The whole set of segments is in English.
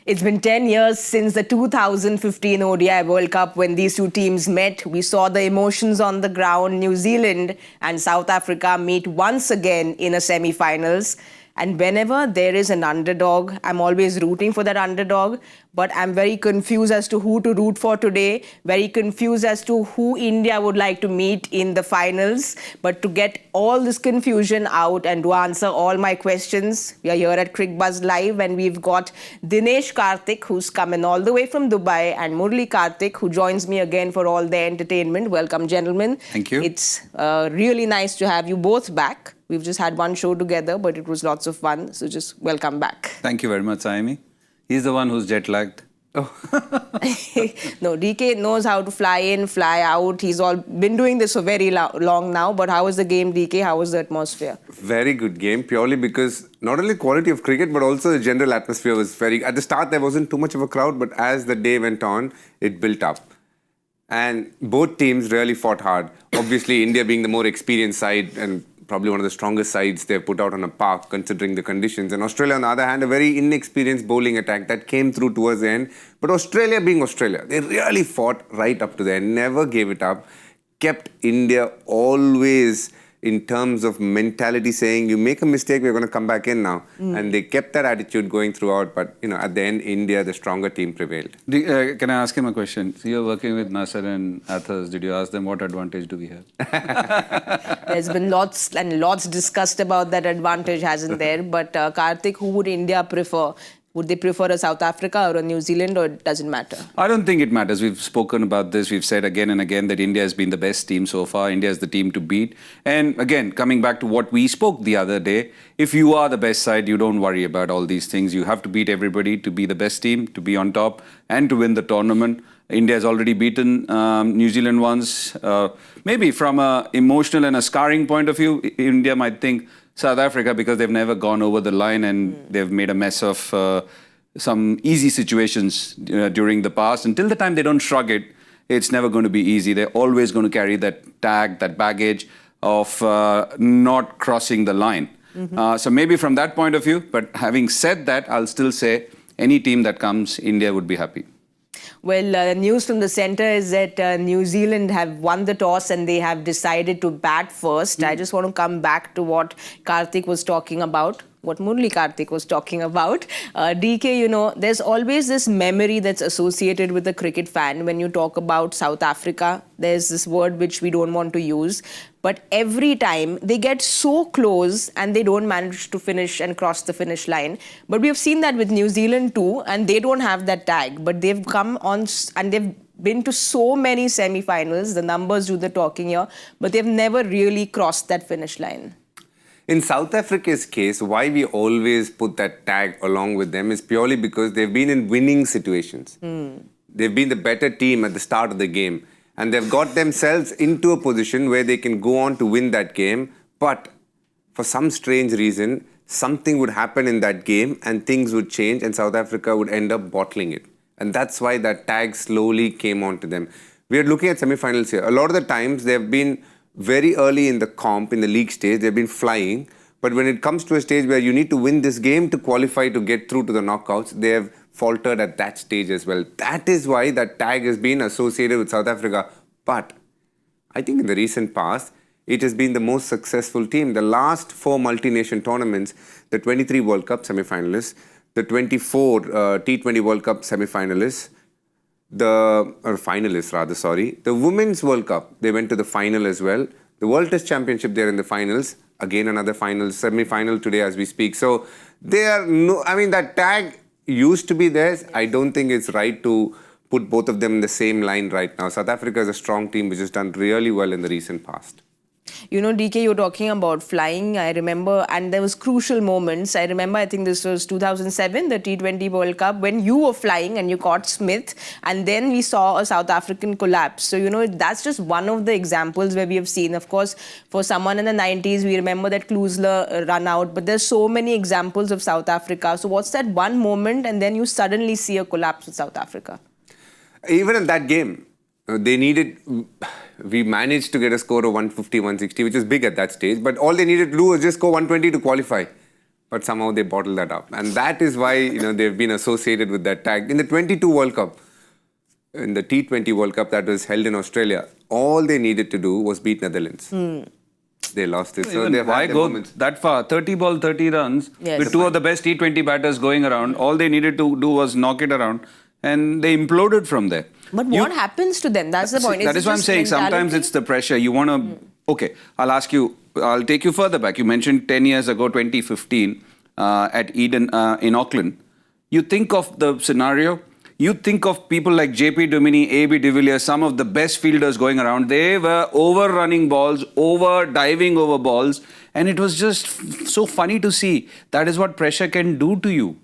It's been 10 years since the 2015 ODI World Cup when these two teams met. We saw the emotions on the ground. New Zealand and South Africa meet once again in a semi-finals. And whenever there is an underdog, I'm always rooting for that underdog. But I'm very confused as to who to root for today. Very confused as to who India would like to meet in the finals. But to get all this confusion out and to answer all my questions, we are here at Cricbuzz Live and we've got Dinesh Karthik, who's coming all the way from Dubai, and Murali Kartik, who joins me again for all the entertainment. Welcome, gentlemen. Thank you. It's really nice to have you both back. We've just had one show together, but it was lots of fun. So just welcome back. Thank you very much, Saiyami. He's the one who's jet-lagged. Oh. No, DK knows how to fly in, fly out. He's all been doing this for very long now. But how was the game, DK? How was the atmosphere? Very good game, purely because not only quality of cricket, but also the general atmosphere was very... At the start, there wasn't too much of a crowd, but as the day went on, it built up. And both teams really fought hard. Obviously, India being the more experienced side and probably one of the strongest sides they've put out on a park, considering the conditions. And Australia, on the other hand, a very inexperienced bowling attack that came through towards the end. But Australia being Australia, they really fought right up to the end, never gave it up, kept India always in terms of mentality saying, you make a mistake, we're going to come back in now. And they kept that attitude going throughout. But, you know, at the end, India, the stronger team prevailed. Can I ask him a question? So you're working with Nasser and Athas. Did you ask them what advantage do we have? There's been lots and lots discussed about that advantage, hasn't there? But Karthik, who would India prefer? Would they prefer a South Africa or a New Zealand, or it doesn't matter? I don't think it matters. We've spoken about this. We've said again and again that India has been the best team so far. India is the team to beat. And again, coming back to what we spoke the other day, if you are the best side, you don't worry about all these things. You have to beat everybody to be the best team, to be on top, and to win the tournament. India has already beaten New Zealand once. Maybe from an emotional and a scarring point of view, India might think South Africa, because they've never gone over the line and they've made a mess of some easy situations during the past. Until the time they don't shrug it, it's never going to be easy. They're always going to carry that tag, that baggage of not crossing the line. So maybe from that point of view, but having said that, I'll still say any team that comes, India would be happy. Well, news from the centre is that New Zealand have won the toss and they have decided to bat first. I just want to come back to what Karthik was talking about, what Murali Kartik was talking about. DK, you know, there's always this memory that's associated with a cricket fan when you talk about South Africa. There's this word which we don't want to use. But every time they get so close and they don't manage to finish and cross the finish line. But we have seen that with New Zealand too, and they don't have that tag. But they've come on and they've been to so many semi-finals. The numbers do the talking here. But they've never really crossed that finish line. In South Africa's case, why we always put that tag along with them is purely because they've been in winning situations. They've been the better team at the start of the game. And they've got themselves into a position where they can go on to win that game. But for some strange reason, something would happen in that game and things would change and South Africa would end up bottling it. And that's why that tag slowly came onto them. We're looking at semi-finals here. A lot of the times they've been very early in the comp, in the league stage, they've been flying. But when it comes to a stage where you need to win this game to qualify to get through to the knockouts, they have faltered at that stage as well. That is why that tag has been associated with South Africa. But I think in the recent past, it has been the most successful team. The last 4 multi-nation tournaments, the 23 World Cup semi-finalists, the 24 T20 World Cup semi-finalists, the Women's World Cup, they went to the final as well. The World Test Championship, they're in the finals. Again, another final, semi-final today as we speak. So they are, that tag used to be theirs. I don't think it's right to put both of them in the same line right now. South Africa is a strong team which has done really well in the recent past. You know, DK, you're talking about flying. I remember, and there was crucial moments. I remember, I think this was 2007, the T20 World Cup, when you were flying and you caught Smith, and then we saw a South African collapse. So, you know, that's just one of the examples where we have seen. Of course, for someone in the 90s, we remember that Klaasen run out, but there's so many examples of South Africa. So what's that one moment, and then you suddenly see a collapse with South Africa? Even in that game, we managed to get a score of 150, 160, which is big at that stage. But all they needed to do was just score 120 to qualify. but somehow they bottled that up. And that is why, they've been associated with that tag. In the 22 World Cup, in the T20 World Cup that was held in Australia, all they needed to do was beat Netherlands. They lost it. So why go that far? 30 ball, 30 runs with two of the best T20 batters going around. All they needed to do was knock it around, and they imploded from there. But what happens to them? That's the point. That is what I'm saying. Sometimes it's the pressure. You want to... Okay, I'll ask you, I'll take you further back. You mentioned 10 years ago, 2015, at Eden in Auckland. You think of the scenario, you think of people like JP Duminy, AB de Villiers, some of the best fielders going around. They were overrunning balls, diving over balls, and it was just so funny to see. That is what pressure can do to you.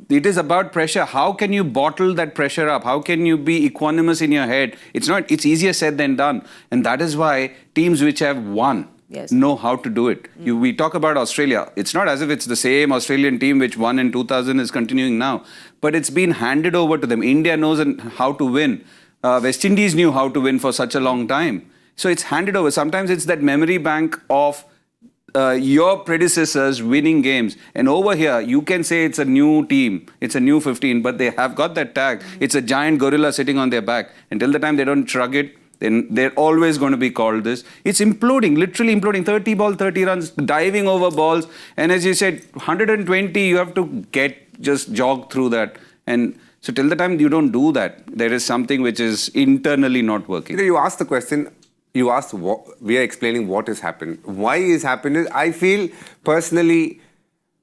It is about pressure. How can you bottle that pressure up? How can you be equanimous in your head? It's easier said than done. And that is why teams which have won know how to do it. We talk about Australia. It's not as if it's the same Australian team which won in 2000 is continuing now. But it's been handed over to them. India knows how to win. West Indies knew how to win for such a long time. So it's handed over. Sometimes it's that memory bank of your predecessors winning games. And over here, you can say it's a new team. It's a new 15, but they have got that tag. It's a giant gorilla sitting on their back. Until the time they don't shrug it, then they're always going to be called this. It's imploding, literally imploding. 30 ball, 30 runs, diving over balls. And as you said, 120, you have to just jog through that. And so till the time you don't do that, there is something which is internally not working. You asked the question, we are explaining what has happened. Why is happened? I feel personally,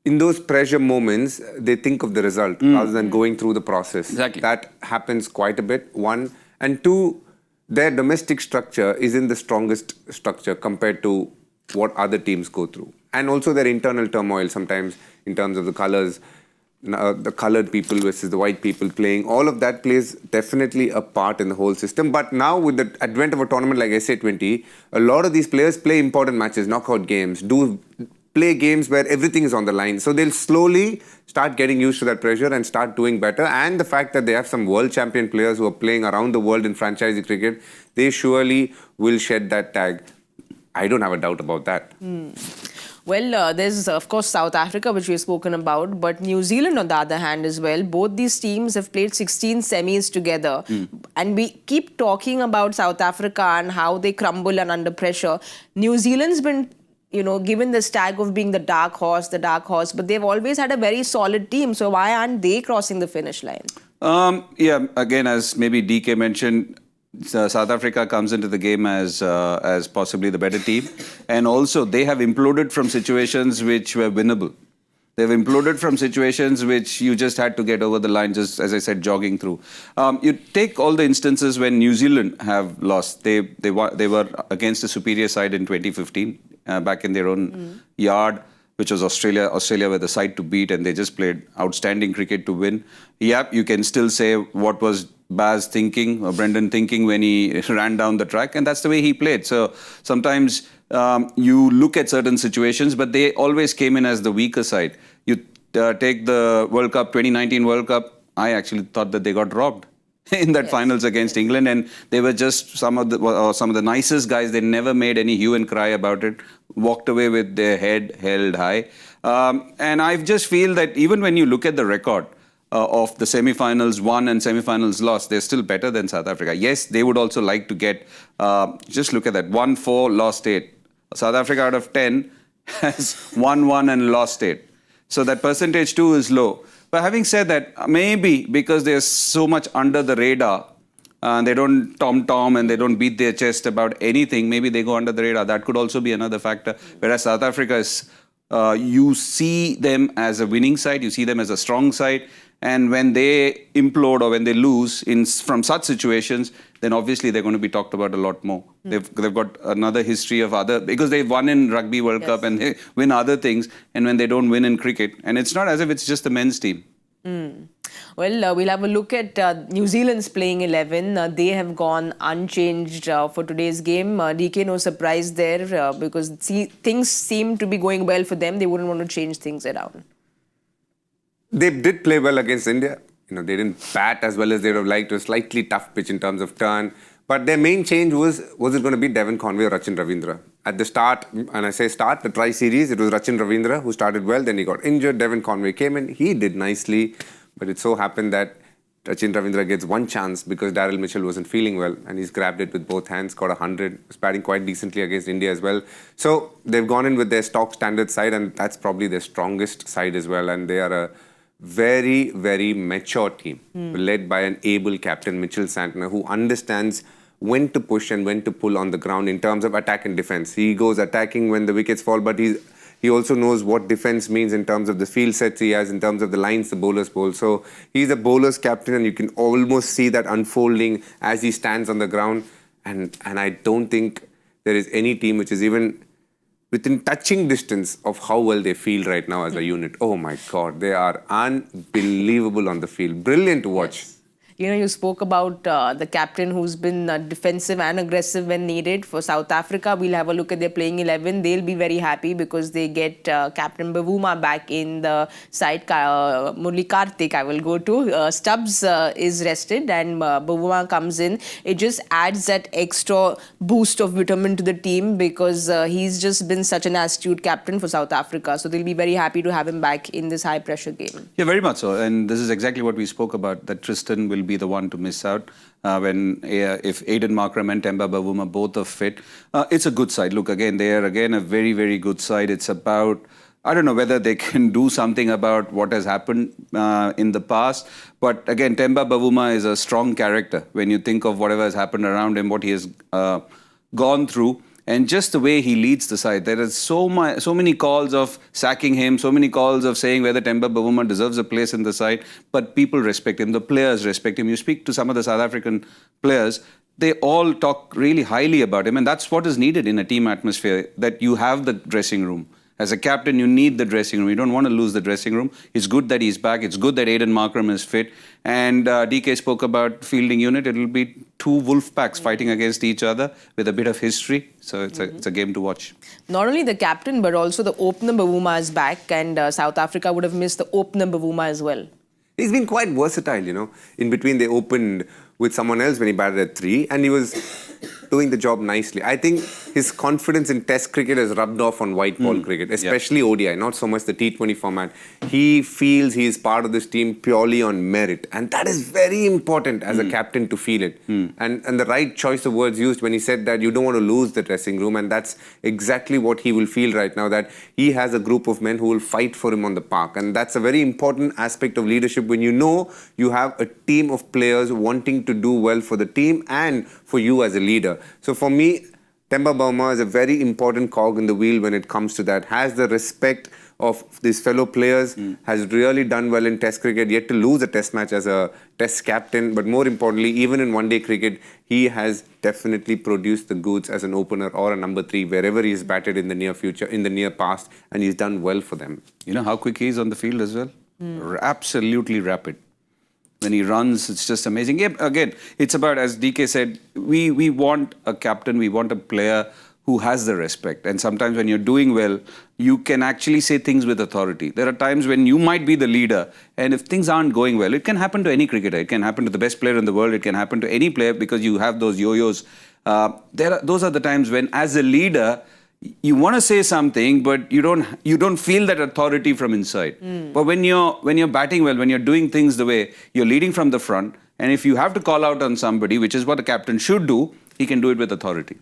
in those pressure moments, they think of the result rather than going through the process. Exactly. That happens quite a bit, one. And two, their domestic structure isn't the strongest structure compared to what other teams go through. And also their internal turmoil sometimes in terms of the colours, the coloured people versus the white people playing. All of that plays definitely a part in the whole system. But now with the advent of a tournament like SA20, a lot of these players play important matches, knockout games, play games where everything is on the line. So they'll slowly start getting used to that pressure and start doing better. And the fact that they have some world champion players who are playing around the world in franchisee cricket, they surely will shed that tag. I don't have a doubt about that. Well, there's, of course, South Africa, which we've spoken about, but New Zealand, on the other hand, as well. Both these teams have played 16 semis together. And we keep talking about South Africa and how they crumble and under pressure. New Zealand's been given this tag of being the dark horse, but they've always had a very solid team. So why aren't they crossing the finish line? Again, as maybe DK mentioned, South Africa comes into the game as possibly the better team. And also, they have imploded from situations which were winnable. They've imploded from situations which you just had to get over the line, just as I said, jogging through. You take all the instances when New Zealand have lost. They were against a superior side in 2015, back in their own yard, which was Australia. Australia were the side to beat, and they just played outstanding cricket to win. Yep, you can still say what was Baz thinking, or Brendan thinking when he ran down the track, and that's the way he played. So sometimes you look at certain situations, but they always came in as the weaker side. You take the World Cup, 2019 World Cup, I actually thought that they got robbed in that finals against England, and they were just some of the nicest guys. They never made any hue and cry about it, walked away with their head held high. And I just feel that even when you look at the record of the semi-finals won and semi-finals lost, they're still better than South Africa. Yes, they would also like to get, just look at that, 1-4, lost 8. South Africa out of 10 has won 1 and lost 8. So that percentage too is low. But having said that, maybe because they're so much under the radar, they don't tom-tom and they don't beat their chest about anything, maybe they go under the radar. That could also be another factor. Whereas South Africa is, you see them as a winning side, you see them as a strong side. And when they implode or when they lose from such situations, then obviously they're going to be talked about a lot more. They've got another history of because they've won in Rugby World Cup and they win other things. And when they don't win in cricket, and it's not as if it's just the men's team. Well, we'll have a look at New Zealand's playing 11. They have gone unchanged for today's game. DK, no surprise there because things seem to be going well for them. They wouldn't want to change things around. They did play well against India. They didn't bat as well as they would have liked. It was a slightly tough pitch in terms of turn. But their main change was it going to be Devon Conway or Rachin Ravindra? At the start, and I say start, the tri-series, it was Rachin Ravindra who started well, then he got injured. Devon Conway came in, he did nicely, but it so happened that Rachin Ravindra gets one chance because Daryl Mitchell wasn't feeling well, and he's grabbed it with both hands, got 100, was batting quite decently against India as well. So they've gone in with their stock standard side, and that's probably their strongest side as well, and they are a very, very mature team, led by an able captain, Mitchell Santner, who understands when to push and when to pull on the ground in terms of attack and defense. He goes attacking when the wickets fall, but he also knows what defense means in terms of the field sets he has, in terms of the lines the bowlers bowl. So he's a bowler's captain, and you can almost see that unfolding as he stands on the ground. And I don't think there is any team which is even within touching distance of how well they feel right now as a unit. Oh my God, they are unbelievable on the field. Brilliant to watch. Yes. You know, you spoke about the captain who's been defensive and aggressive when needed. For South Africa, we'll have a look at their playing 11. They'll be very happy because they get Captain Bavuma back in the side. Murali Kartik, I will go to. Stubbs is rested and Bavuma comes in. It just adds that extra boost of vitamin to the team because he's just been such an astute captain for South Africa. So they'll be very happy to have him back in this high-pressure game. Yeah, very much so. And this is exactly what we spoke about, that Tristan will be the one to miss out if Aiden Markram and Temba Bavuma both are fit. It's a good side. Look, again, they are again a very, very good side. It's about, I don't know whether they can do something about what has happened in the past. But again, Temba Bavuma is a strong character when you think of whatever has happened around him, what he has gone through. And just the way he leads the side, there is so many calls of sacking him, so many calls of saying whether Temba Bavuma deserves a place in the side, but people respect him, the players respect him. You speak to some of the South African players, they all talk really highly about him, and that's what is needed in a team atmosphere, that you have the dressing room. As a captain, you need the dressing room. You don't want to lose the dressing room. It's good that he's back. It's good that Aiden Markram is fit. And DK spoke about fielding unit. It'll be two wolf packs fighting against each other with a bit of history. So it's a game to watch. Not only the captain, but also the opener Bavuma is back. And South Africa would have missed the opener Bavuma as well. He's been quite versatile, you know. In between, they opened with someone else when he batted at 3, and he was doing the job nicely. I think his confidence in Test cricket has rubbed off on white ball cricket, especially ODI, not so much the T20 format. He feels he is part of this team purely on merit, and that is very important as a captain to feel it. And the right choice of words used when he said that you don't want to lose the dressing room, and that's exactly what he will feel right now, that he has a group of men who will fight for him on the park. And that's a very important aspect of leadership when you know you have a team of players wanting to do well for the team and for you as a leader. So for me, Temba Bavuma is a very important cog in the wheel when it comes to that. Has the respect of these fellow players, has really done well in Test cricket, yet to lose a Test match as a Test captain. But more importantly, even in one-day cricket, he has definitely produced the goods as an opener or a number 3, wherever he has batted in the near future, in the near past, and he's done well for them. You know how quick he is on the field as well? Absolutely rapid. When he runs, it's just amazing. Yeah, again, it's about, as DK said, we want a captain, we want a player who has the respect. And sometimes when you're doing well, you can actually say things with authority. There are times when you might be the leader, and if things aren't going well, it can happen to any cricketer. It can happen to the best player in the world. It can happen to any player because you have those yo-yos. Those are the times when, as a leader, you want to say something, but you don't feel that authority from inside. But when you're batting well, when you're doing things the way you're leading from the front, and if you have to call out on somebody, which is what the captain should do, he can do it with authority.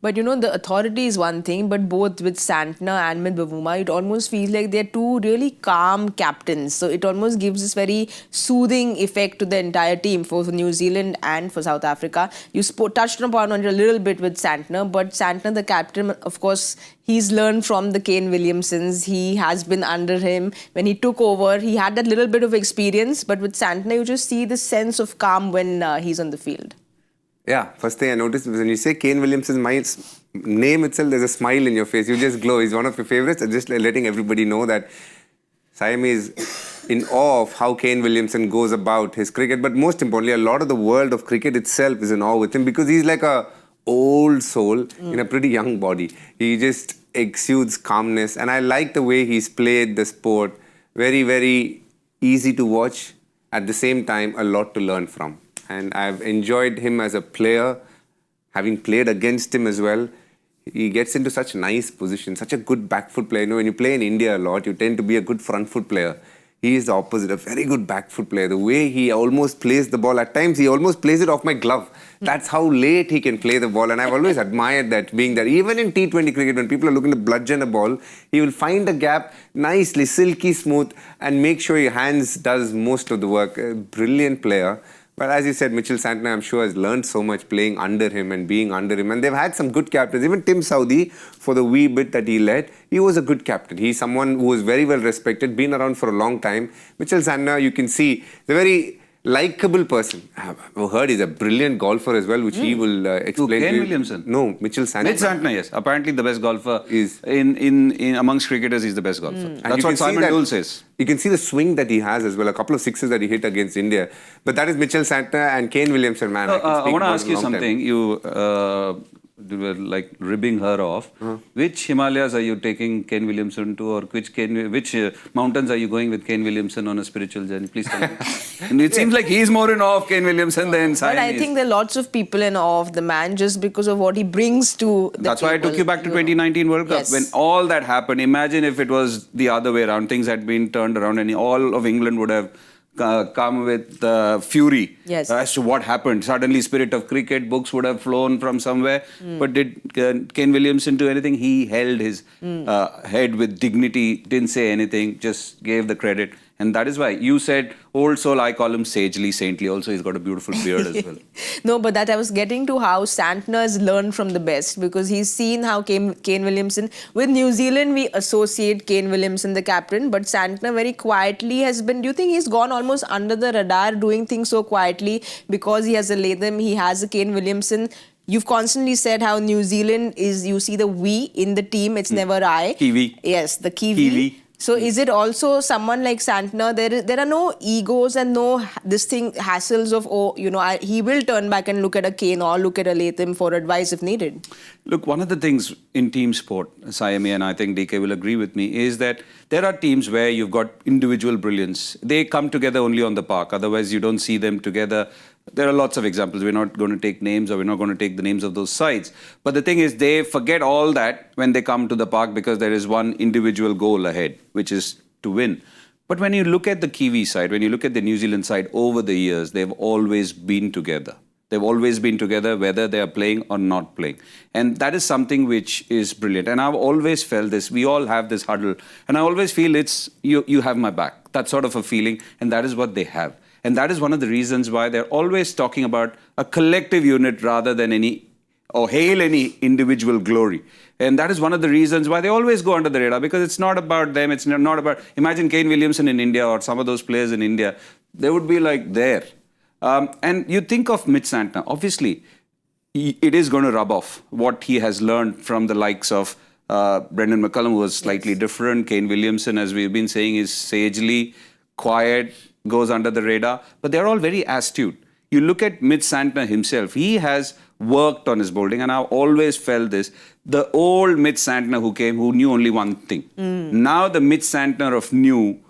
But you know, the authority is one thing, but both with Santner and with Bavuma, it almost feels like they're two really calm captains. So it almost gives this very soothing effect to the entire team for New Zealand and for South Africa. You touched upon it a little bit with Santner, but Santner, the captain, of course, he's learned from the Kane Williamsons. He has been under him. When he took over, he had that little bit of experience, but with Santner, you just see the sense of calm when he's on the field. Yeah, first thing I noticed was when you say Kane Williamson's name itself, there's a smile in your face. You just glow. He's one of your favorites. And just letting everybody know that Saiyami is in awe of how Kane Williamson goes about his cricket. But most importantly, a lot of the world of cricket itself is in awe with him because he's like a old soul in a pretty young body. He just exudes calmness. And I like the way he's played the sport. Very, very easy to watch. At the same time, a lot to learn from. And I've enjoyed him as a player, having played against him as well, he gets into such nice position, such a good back foot player. You know, when you play in India a lot, you tend to be a good front foot player. He is the opposite, a very good back foot player. The way he almost plays the ball, at times he almost plays it off my glove. That's how late he can play the ball. And I've always admired that, being that even in T20 cricket, when people are looking to bludgeon a ball, he will find a gap nicely, silky smooth, and make sure your hands does most of the work. A brilliant player. But as you said, Mitchell Santner, I'm sure, has learned so much playing under him and being under him. And they've had some good captains. Even Tim Southee, for the wee bit that he led, he was a good captain. He's someone who is very well respected, been around for a long time. Mitchell Santner, you can see, the very likable person. I've heard he's a brilliant golfer as well, which he will explain Kane to you. Williamson? No, Mitchell Santner. Mitch Santner, yes. Apparently the best golfer Is. in amongst cricketers, he's the best golfer. And That's you what can see Simon that- Dole says. You can see the swing that he has as well. A couple of sixes that he hit against India. But that is Mitchell Santner and Kane Williamson, man. I I want to about ask a you long time. something. You were like ribbing her off. Which Himalayas are you taking Kane Williamson to, or which mountains are you going with Kane Williamson on a spiritual journey? Please tell me. And it seems like he's more in awe of Kane Williamson than Simon. But I think there are lots of people in awe of the man just because of what he brings to the That's why I took you back to 2019 World Cup. Yes. When all that happened, imagine if it was the other way around. Things had been turned around and all of England would have come with fury Yes. as to what happened. Suddenly, spirit of cricket, books would have flown from somewhere. But did Kane Williamson do anything? He held his head with dignity, didn't say anything, just gave the credit. And that is why you said, old soul, I call him sagely, saintly. Also, he's got a beautiful beard as well. No, but that I was getting to how Santner's learned from the best, because he's seen how Kane Williamson, with New Zealand, we associate Kane Williamson, the captain, but Santner very quietly has been, do you think he's gone almost under the radar doing things so quietly because he has a Latham, he has a Kane Williamson? You've constantly said how New Zealand is, you see the we in the team, it's never I. Kiwi. Yes, the Kiwi. Kiwi. So is it also someone like Santner? There are no egos and no hassles of, he will turn back and look at a Kane or look at a Latham for advice if needed. Look, one of the things in team sport, Saiyami, and I think DK will agree with me, is that there are teams where you've got individual brilliance. They come together only on the park. Otherwise, you don't see them together. There are lots of examples. We're not going to take names, or we're not going to take the names of those sides. But the thing is, they forget all that when they come to the park because there is one individual goal ahead, which is to win. But when you look at the Kiwi side, when you look at the New Zealand side, over the years, they've always been together. They've always been together, whether they are playing or not playing. And that is something which is brilliant. And I've always felt this. We all have this huddle. And I always feel it's, you have my back. That sort of a feeling. And that is what they have. And that is one of the reasons why they're always talking about a collective unit rather than hail any individual glory. And that is one of the reasons why they always go under the radar, because it's not about them. It's not about, imagine Kane Williamson in India or some of those players in India. They would be like there. And you think of Mitch Santner, obviously, it is going to rub off what he has learned from the likes of Brendan McCullum, who was slightly different. Kane Williamson, as we've been saying, is sagely, quiet, goes under the radar. But they're all very astute. You look at Mitch Santner himself, he has worked on his bowling, and I've always felt this. The old Mitch Santner who came, who knew only one thing. Now the Mitch Santner of new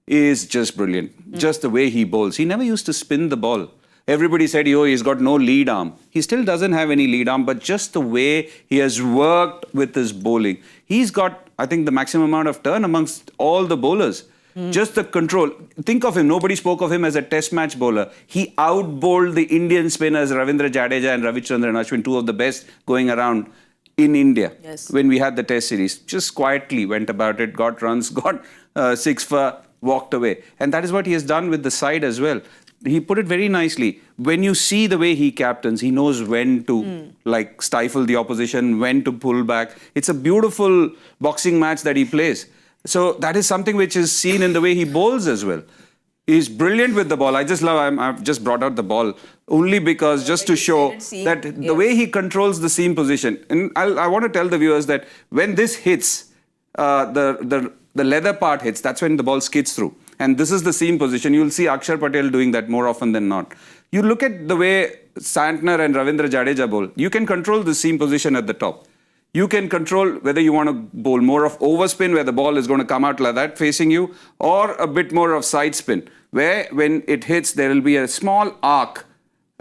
is just brilliant. Just the way he bowls. He never used to spin the ball. Everybody said, he's got no lead arm. He still doesn't have any lead arm, but just the way he has worked with his bowling. He's got, I think, the maximum amount of turn amongst all the bowlers. Just the control. Think of him. Nobody spoke of him as a test match bowler. He out-bowled the Indian spinners, Ravindra Jadeja and Ravichandran Ashwin, two of the best going around in India. Yes. When we had the test series. Just quietly went about it, got runs, got 6 for, walked away. And that is what he has done with the side as well. He put it very nicely. When you see the way he captains, he knows when to stifle the opposition, when to pull back. It's a beautiful boxing match that he plays. So that is something which is seen in the way he bowls as well. He's brilliant with the ball. I just love, I've just brought out the ball only because just to show that the way he controls the seam position. And I want to tell the viewers that when this hits, the leather part hits, that's when the ball skids through. And this is the seam position. You'll see Akshar Patel doing that more often than not. You look at the way Santner and Ravindra Jadeja bowl, you can control the seam position at the top. You can control whether you want to bowl more of overspin, where the ball is going to come out like that facing you, or a bit more of side spin, where when it hits, there will be a small arc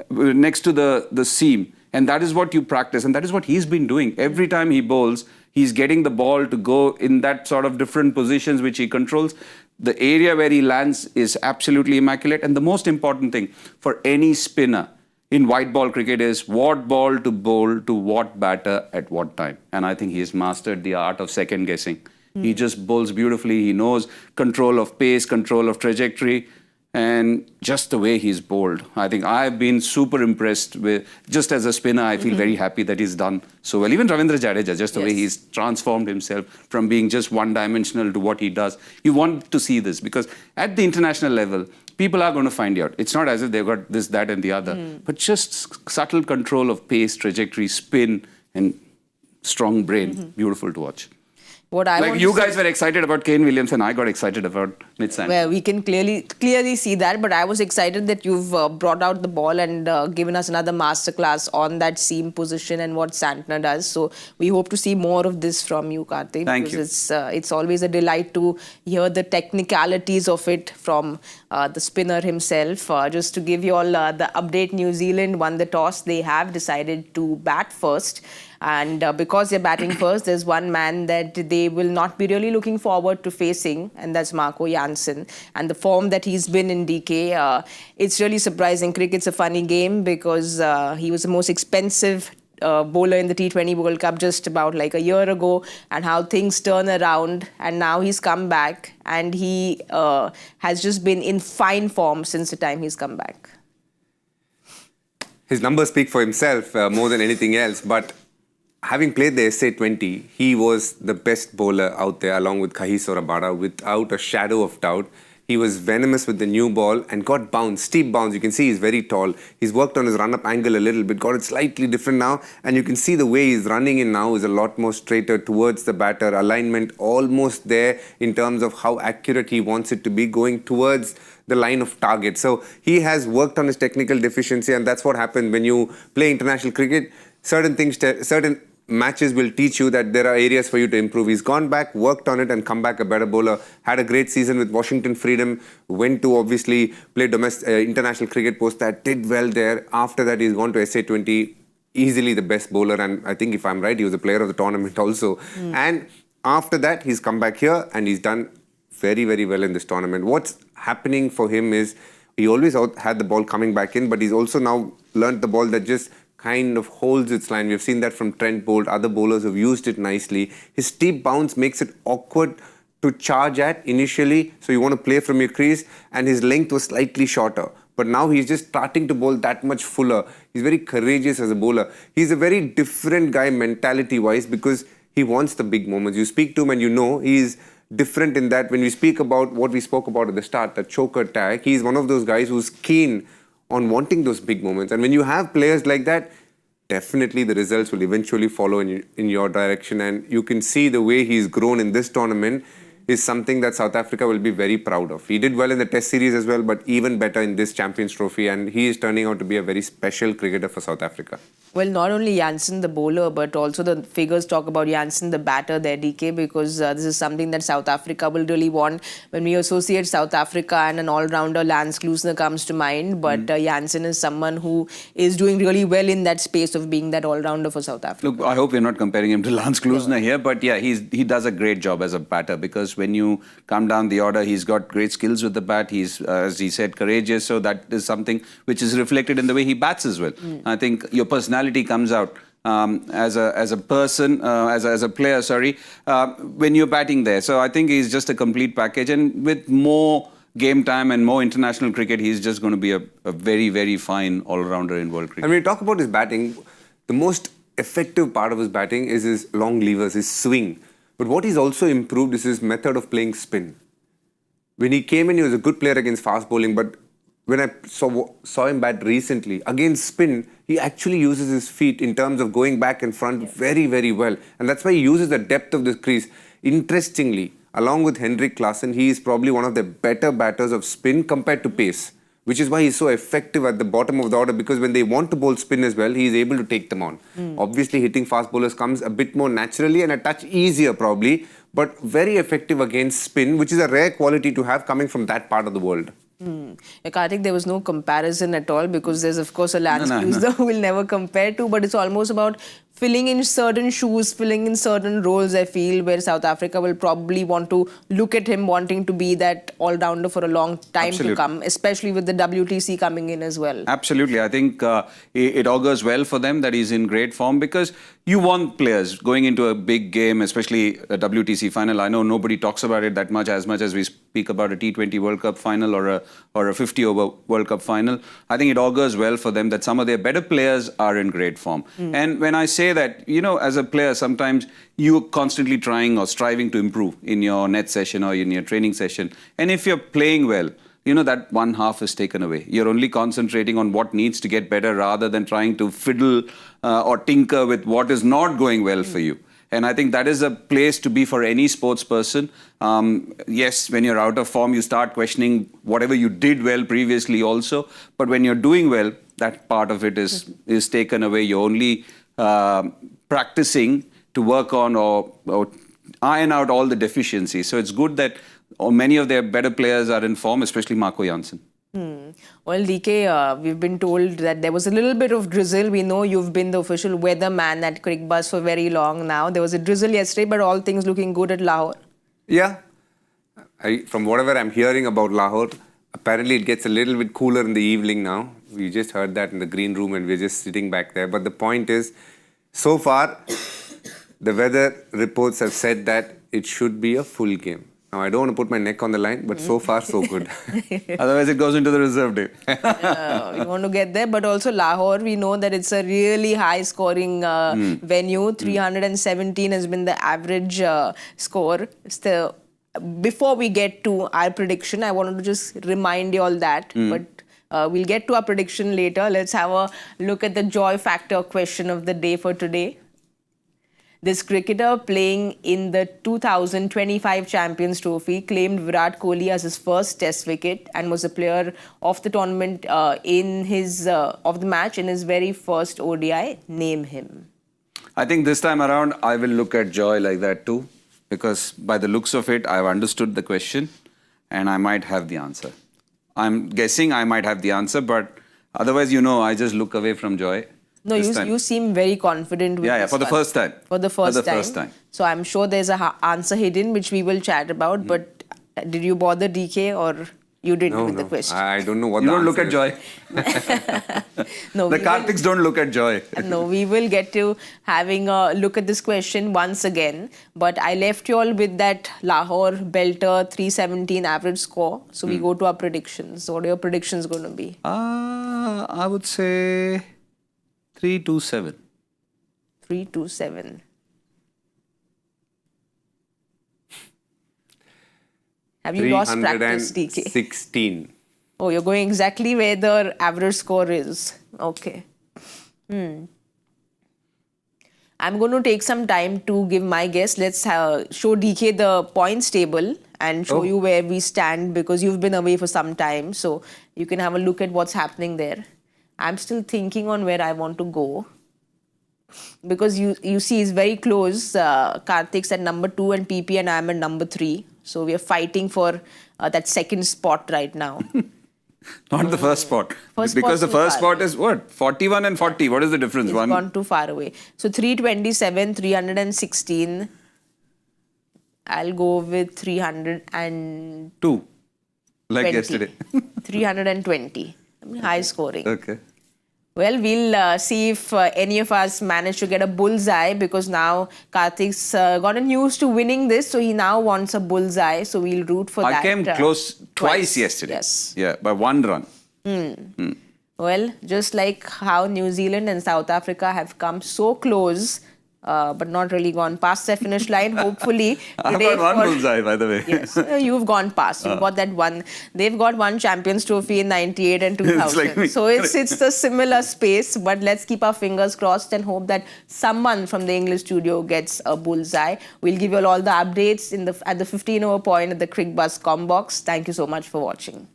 next to the seam. And that is what you practice. And that is what he's been doing. Every time he bowls, he's getting the ball to go in that sort of different positions which he controls. The area where he lands is absolutely immaculate. And the most important thing for any spinner in white ball cricket is what ball to bowl to what batter at what time. And I think he has mastered the art of second guessing. He just bowls beautifully. He knows control of pace, control of trajectory, and just the way he's bowled. I think I've been super impressed with, just as a spinner, I feel very happy that he's done so well. Even Ravindra Jadeja, just the way he's transformed himself from being just one-dimensional to what he does. You want to see this because at the international level, people are going to find out. It's not as if they've got this, that, and the other, but just subtle control of pace, trajectory, spin, and strong brain. Beautiful to watch. What I like want you to guys were excited about Kane Williamson, I got excited about Mid-Sand. Well, we can clearly see that, but I was excited that you've brought out the ball and given us another masterclass on that seam position and what Santner does. So we hope to see more of this from you, Kartik. Thank you. It's always a delight to hear the technicalities of it from the spinner himself. Just to give you all the update, New Zealand won the toss. They have decided to bat first. And because they're batting first, there's one man that they will not be really looking forward to facing, and that's Marco Jansen. And the form that he's been in DK, it's really surprising. Cricket's a funny game because he was the most expensive bowler in the T20 World Cup just about like a year ago, and how things turn around. And now he's come back, and he has just been in fine form since the time he's come back. His numbers speak for himself more than anything else, but having played the SA20, he was the best bowler out there along with Kagiso Rabada without a shadow of doubt. He was venomous with the new ball and got bounce, steep bounce. You can see he's very tall. He's worked on his run-up angle a little bit, got it slightly different now. And you can see the way he's running in now is a lot more straighter towards the batter. Alignment almost there in terms of how accurate he wants it to be, going towards the line of target. So he has worked on his technical deficiency, and that's what happened when you play international cricket. Certain matches will teach you that there are areas for you to improve. He's gone back, worked on it, and come back a better bowler. Had a great season with Washington Freedom. Went to obviously play international cricket post that, did well there. After that, he's gone to SA20. Easily the best bowler, and I think if I'm right, he was a player of the tournament also. And after that, he's come back here and he's done very, very well in this tournament. What's happening for him is he always had the ball coming back in, but he's also now learnt the ball that just kind of holds its line. We've seen that from Trent Bolt. Other bowlers have used it nicely. His steep bounce makes it awkward to charge at initially. So you want to play from your crease, and his length was slightly shorter. But now he's just starting to bowl that much fuller. He's very courageous as a bowler. He's a very different guy mentality-wise because he wants the big moments. You speak to him and you know he's different in that when we speak about what we spoke about at the start, the choker tag, he's one of those guys who's keen on wanting those big moments. And when you have players like that, definitely the results will eventually follow in your direction. And you can see the way he's grown in this tournament is something that South Africa will be very proud of. He did well in the Test series as well, but even better in this Champions Trophy. And he is turning out to be a very special cricketer for South Africa. Well, not only Jansen, the bowler, but also the figures talk about Jansen, the batter there, DK, because this is something that South Africa will really want. When we associate South Africa and an all-rounder, Lance Klusener comes to mind, but Jansen is someone who is doing really well in that space of being that all-rounder for South Africa. Look, I hope we're not comparing him to Lance Klusener here, but yeah, he does a great job as a batter because when you come down the order, he's got great skills with the bat. He's, as he said, courageous, so that is something which is reflected in the way he bats as well. I think your personality comes out as a person, as a player, when you're batting there. So I think he's just a complete package, and with more game time and more international cricket, he's just going to be a very, very fine all-rounder in world cricket. And when you talk about his batting, the most effective part of his batting is his long levers, his swing. But what he's also improved is his method of playing spin. When he came in, he was a good player against fast bowling, but when I saw him bat recently, against spin, he actually uses his feet in terms of going back and front very, very well. And that's why he uses the depth of the crease. Interestingly, along with Heinrich Klaasen, he is probably one of the better batters of spin compared to pace, which is why he's so effective at the bottom of the order, because when they want to bowl spin as well, he is able to take them on. Obviously, hitting fast bowlers comes a bit more naturally and a touch easier probably, but very effective against spin, which is a rare quality to have coming from that part of the world. Kartik, there was no comparison at all because there's of course a Lance No. Cruiser who will never compare to, but it's almost about filling in certain shoes, filling in certain roles, I feel, where South Africa will probably want to look at him wanting to be that all-rounder for a long time Absolutely. to come, especially with the WTC coming in as well. Absolutely. I think it augurs well for them that he's in great form because you want players going into a big game, especially a WTC final. I know nobody talks about it that much as we speak about a T20 World Cup final or a 50-over World Cup final. I think it augurs well for them that some of their better players are in great form. And when I say that, as a player, sometimes you're constantly trying or striving to improve in your net session or in your training session. And if you're playing well, that one half is taken away. You're only concentrating on what needs to get better rather than trying to fiddle or tinker with what is not going well for you. And I think that is a place to be for any sports person. Yes, when you're out of form, you start questioning whatever you did well previously also. But when you're doing well, that part of it is taken away. You're only practicing to work on or iron out all the deficiencies. So it's good that many of their better players are in form, especially Marco Jansen. Well, DK, we've been told that there was a little bit of drizzle. We know you've been the official weatherman at Cricbuzz for very long now. There was a drizzle yesterday, but all things looking good at Lahore. Yeah. From whatever I'm hearing about Lahore, apparently it gets a little bit cooler in the evening now. We just heard that in the green room and we're just sitting back there. But the point is, so far, the weather reports have said that it should be a full game. Now, I don't want to put my neck on the line, but so far, so good. Otherwise, it goes into the reserve day. We want to get there, but also Lahore, we know that it's a really high-scoring venue. 317 has been the average score. Before we get to our prediction, I wanted to just remind you all that, but we'll get to our prediction later. Let's have a look at the joy factor question of the day for today. This cricketer playing in the 2025 Champions Trophy claimed Virat Kohli as his first test wicket and was a player of the tournament of the match in his very first ODI. Name him. I think this time around, I will look at joy like that too, because by the looks of it, I've understood the question and I might have the answer. I'm guessing I might have the answer, but otherwise, I just look away from joy. No, you seem very confident with this for the one. first time. For the first time. So I'm sure there's an answer hidden, which we will chat about. But did you bother DK or you didn't with the question? I don't know what You the don't look answer at is. joy. No, the Kartiks don't look at joy. No, we will get to having a look at this question once again. But I left you all with that Lahore belter 317 average score. So we go to our predictions. What are your predictions going to be? I would say 327. 327. Have you lost practice, DK? 316. Oh, you're going exactly where the average score is. Okay. I'm going to take some time to give my guess. Let's show DK the points table and show you where we stand because you've been away for some time. So you can have a look at what's happening there. I'm still thinking on where I want to go. Because you see, it's very close. Karthik's at number 2 and PP and I'm at number 3. So we are fighting for that second spot right now. Not the first spot. First because the spot's first too far spot is what? 41 and 40. What is the difference? It's gone too far away. So 327, 316. I'll go with 302. Like yesterday. 320. High scoring. Okay. Well, we'll see if any of us manage to get a bullseye because now Karthik's gotten used to winning this, so he now wants a bullseye. So we'll root for that. I came close twice yesterday. Yes. Yeah, by 1 run. Well, just like how New Zealand and South Africa have come so close, but not really gone past the finish line. Hopefully, I've got one bullseye, by the way. Yes, you've gone past. You've got that one. They've got one Champions Trophy in 98 and 2000. Like me. So it's the similar space. But let's keep our fingers crossed and hope that someone from the English studio gets a bullseye. We'll give you all the updates at the 15-over point at the Cricbuzz Combox. Thank you so much for watching.